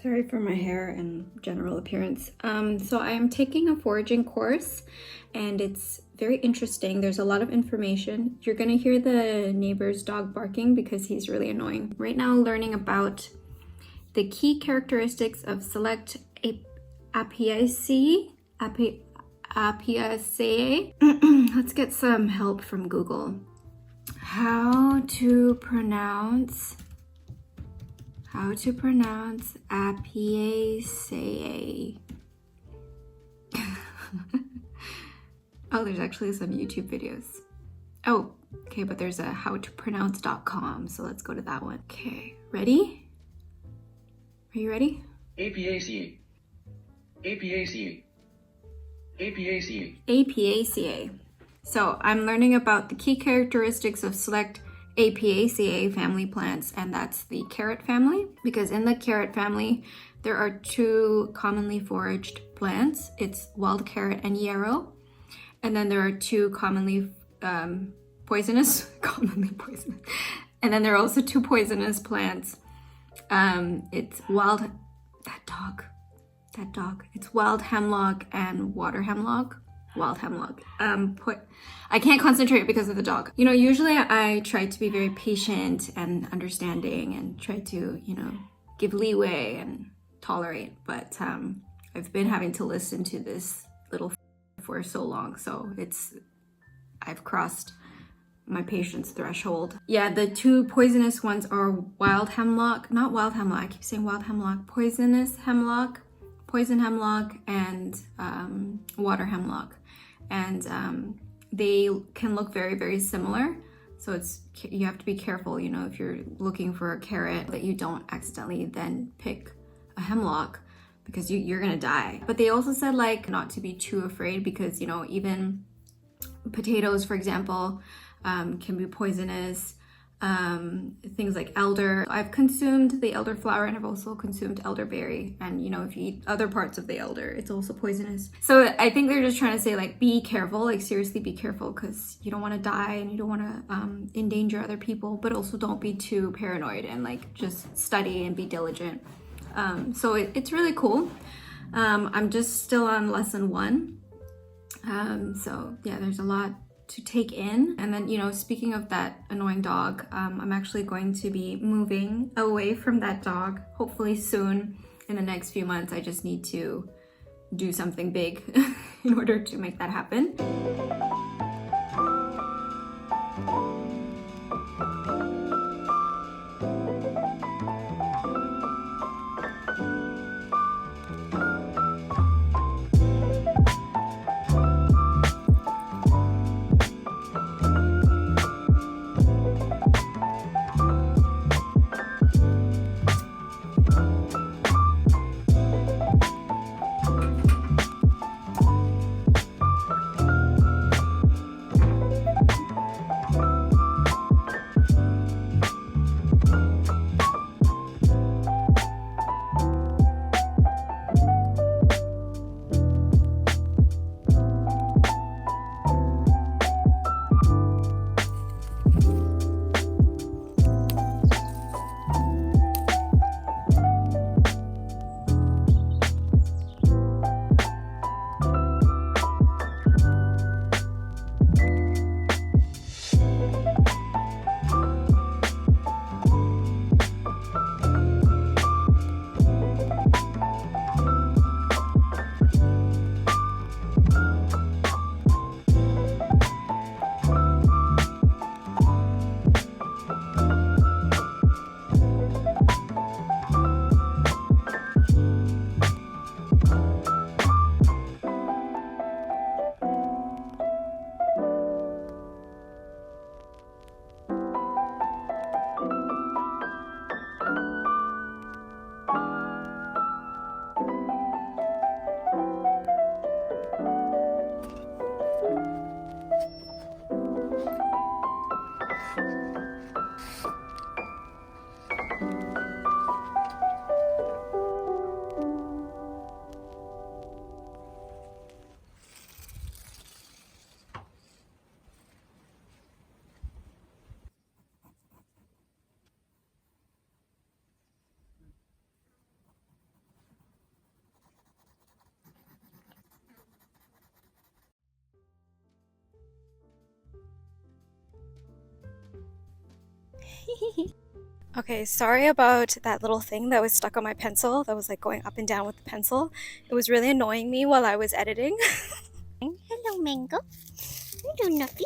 Sorry for my hair and general appearance. So I am taking a foraging course and it's very interesting. There's a lot of information. You're gonna hear the neighbor's dog barking because he's really annoying. Right now, learning about the key characteristics of select Apiaceae. Apiaceae. Let's get some help from Google. How to pronounce Apiaceae. Oh, there's actually some YouTube videos. Oh, okay, but there's a howtopronounce.com, so let's go to that one. Okay, ready? Are you ready? Apiaceae. Apiaceae. Apiaceae. Apiaceae. So I'm learning about the key characteristics of select Apiaceae family plants, and that's the carrot family, because in the carrot family there are two commonly foraged plants. It's wild carrot and yarrow, and then there are two commonly poisonous, and then there are also two poisonous plants. It's wild it's wild hemlock and water hemlock. Wild hemlock. I can't concentrate because of the dog. You know, usually I try to be very patient and understanding and try to, give leeway and tolerate, but I've been having to listen to this little for so long, so I've crossed my patience threshold. Yeah, the two poisonous ones are wild hemlock, not wild hemlock, I keep saying wild hemlock, poisonous hemlock, poison hemlock, and water hemlock. And they can look very, very similar. So you have to be careful, if you're looking for a carrot, that you don't accidentally then pick a hemlock because you're gonna die. But they also said not to be too afraid because, even potatoes, for example, can be poisonous. Things like elder. I've consumed the elderflower and I've also consumed elderberry, and if you eat other parts of the elder, it's also poisonous. So I think they're just trying to say be careful, seriously be careful, because you don't want to die and you don't want to endanger other people, but also don't be too paranoid and just study and be diligent. So it's really cool. I'm just still on lesson 1. So yeah, there's a lot to take in. And then, speaking of that annoying dog, I'm actually going to be moving away from that dog, hopefully soon in the next few months. I just need to do something big in order to make that happen. Okay, sorry about that little thing that was stuck on my pencil that was like going up and down with the pencil. It was really annoying me while I was editing. Hello, Mango. Hello, Nuffy.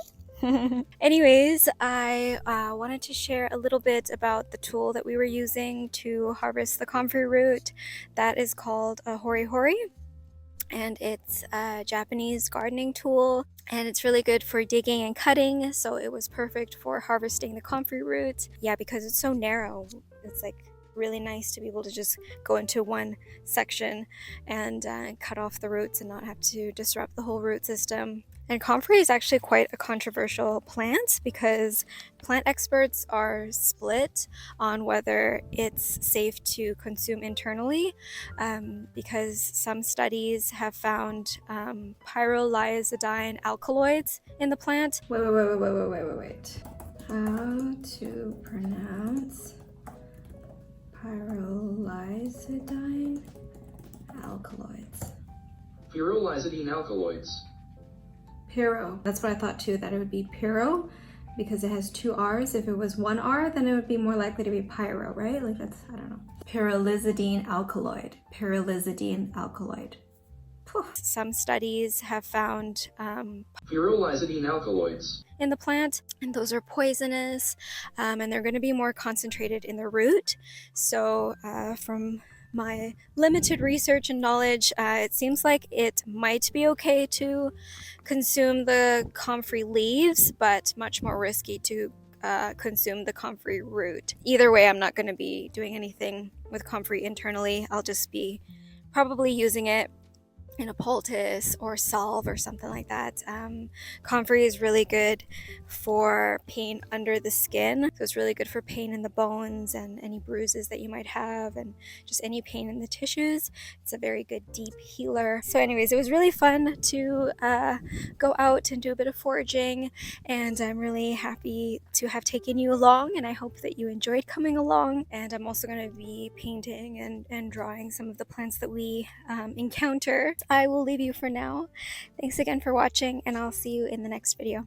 Anyways, I wanted to share a little bit about the tool that we were using to harvest the comfrey root. That is called a hori-hori, and it's a Japanese gardening tool, and it's really good for digging and cutting, so it was perfect for harvesting the comfrey root. Yeah, because it's so narrow, it's like really nice to be able to just go into one section and cut off the roots and not have to disrupt the whole root system. And comfrey is actually quite a controversial plant because plant experts are split on whether it's safe to consume internally, because some studies have found pyrrolizidine alkaloids in the plant. Wait. How to pronounce pyrrolizidine alkaloids? Pyrrolizidine alkaloids. Pyrro. That's what I thought too, that it would be pyrro because it has two R's. If it was one R, then it would be more likely to be pyro, right? Like that's, I don't know. Pyrrolizidine alkaloid. Pyrrolizidine alkaloid. Some studies have found Pyrrolizidine alkaloids in the plant, and those are poisonous, and they're going to be more concentrated in the root. So from my limited research and knowledge, it seems like it might be okay to consume the comfrey leaves, but much more risky to consume the comfrey root. Either way, I'm not going to be doing anything with comfrey internally. I'll just be probably using it in a poultice or salve or something like that. Comfrey is really good for pain under the skin, so it's really good for pain in the bones and any bruises that you might have and just any pain in the tissues. It's a very good deep healer. So anyways, it was really fun to go out and do a bit of foraging, and I'm really happy to have taken you along, and I hope that you enjoyed coming along. And I'm also going to be painting and drawing some of the plants that we encounter. I will leave you for now. Thanks again for watching, and I'll see you in the next video.